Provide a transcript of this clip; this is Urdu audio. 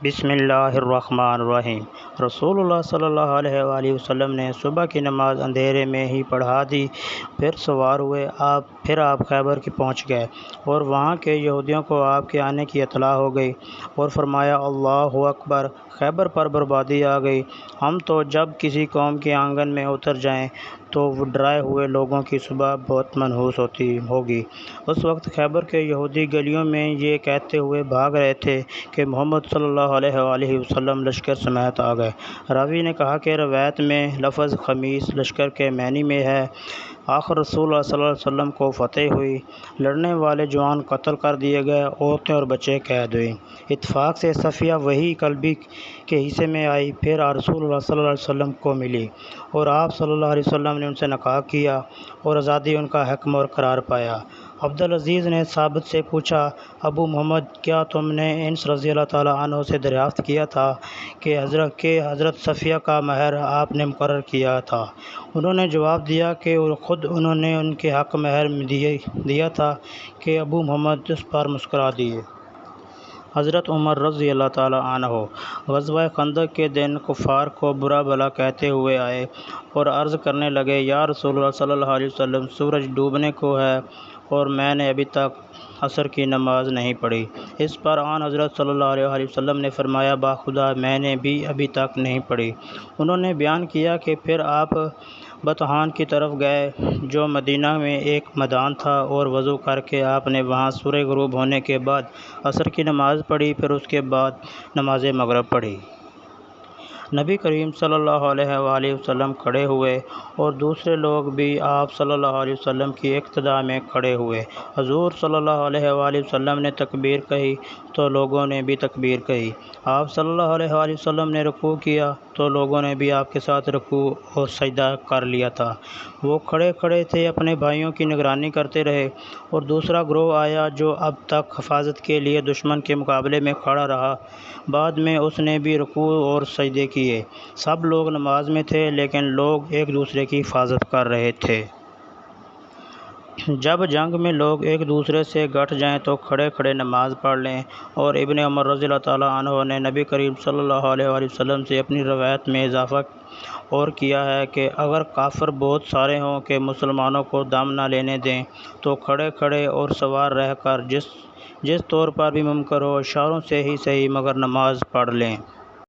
بسم اللہ الرحمن الرحیم۔ رسول اللہ صلی اللہ علیہ وآلہ وسلم نے صبح کی نماز اندھیرے میں ہی پڑھا دی، پھر سوار ہوئے پھر آپ خیبر کی پہنچ گئے اور وہاں کے یہودیوں کو آپ کے آنے کی اطلاع ہو گئی اور فرمایا اللہ اکبر، خیبر پر بربادی آ گئی۔ ہم تو جب کسی قوم کے آنگن میں اتر جائیں تو وہ ڈرائے ہوئے لوگوں کی صبح بہت منحوس ہوگی۔ اس وقت خیبر کے یہودی گلیوں میں یہ کہتے ہوئے بھاگ رہے تھے کہ محمد صلی اللہ علیہ وآلہ وسلم لشکر سمیت آ گئے۔ راوی نے کہا کہ روایت میں لفظ خمیس لشکر کے معنی میں ہے۔ آخر رسول اللہ صلی اللہ علیہ وسلم کو فتح ہوئی، لڑنے والے جوان قتل کر دیے گئے، عورتیں اور بچے قید ہوئے۔ اتفاق سے صفیہ وحی قلبی کے حصے میں آئی، پھر رسول اللہ صلی اللہ علیہ وسلم کو ملی اور آپ صلی اللہ علیہ وسلم نے ان سے نکاح کیا اور آزادی ان کا حکم اور قرار پایا۔ عبدالعزیز نے ثابت سے پوچھا، ابو محمد، کیا تم نے انس رضی اللہ تعالیٰ عنہ سے دریافت کیا تھا کہ حضرت صفیہ کا مہر آپ نے مقرر کیا تھا؟ انہوں نے جواب دیا کہ خود انہوں نے ان کے حق مہر دیا تھا کہ ابو محمد اس پر مسکرا دیے۔ حضرت عمر رضی اللہ تعالیٰ عنہ غزوہ خندق کے دن کفار کو برا بھلا کہتے ہوئے آئے اور عرض کرنے لگے، یا رسول اللہ صلی اللہ علیہ وسلم، سورج ڈوبنے کو ہے اور میں نے ابھی تک عصر کی نماز نہیں پڑھی۔ اس پر آن حضرت صلی اللہ علیہ وسلم نے فرمایا، باخدا میں نے بھی ابھی تک نہیں پڑھی۔ انہوں نے بیان کیا کہ پھر آپ بطحان کی طرف گئے جو مدینہ میں ایک میدان تھا اور وضو کر کے آپ نے وہاں سورج غروب ہونے کے بعد عصر کی نماز پڑھی، پھر اس کے بعد نماز مغرب پڑھی۔ نبی کریم صلی اللہ علیہ وآلہ وسلم کھڑے ہوئے اور دوسرے لوگ بھی آپ صلی اللہ علیہ وسلم کی اقتداء میں کھڑے ہوئے۔ حضور صلی اللہ علیہ وآلہ وسلم نے تکبیر کہی تو لوگوں نے بھی تکبیر کہی۔ آپ صلی اللہ علیہ وآلہ وسلم نے رکوع کیا تو لوگوں نے بھی آپ کے ساتھ رکوع اور سجدہ کر لیا تھا۔ وہ کھڑے کھڑے تھے، اپنے بھائیوں کی نگرانی کرتے رہے اور دوسرا گروہ آیا جو اب تک حفاظت کے لیے دشمن کے مقابلے میں کھڑا رہا، بعد میں اس نے بھی رکوع اور سجدے کیے۔ سب لوگ نماز میں تھے لیکن لوگ ایک دوسرے کی حفاظت کر رہے تھے۔ جب جنگ میں لوگ ایک دوسرے سے گھٹ جائیں تو کھڑے کھڑے نماز پڑھ لیں، اور ابن عمر رضی اللہ تعالیٰ عنہ نے نبی کریم صلی اللہ علیہ وآلہ وسلم سے اپنی روایت میں اضافہ اور کیا ہے کہ اگر کافر بہت سارے ہوں کہ مسلمانوں کو دم نہ لینے دیں تو کھڑے کھڑے اور سوار رہ کر جس طور پر بھی ممکن ہو اشاروں سے ہی صحیح مگر نماز پڑھ لیں۔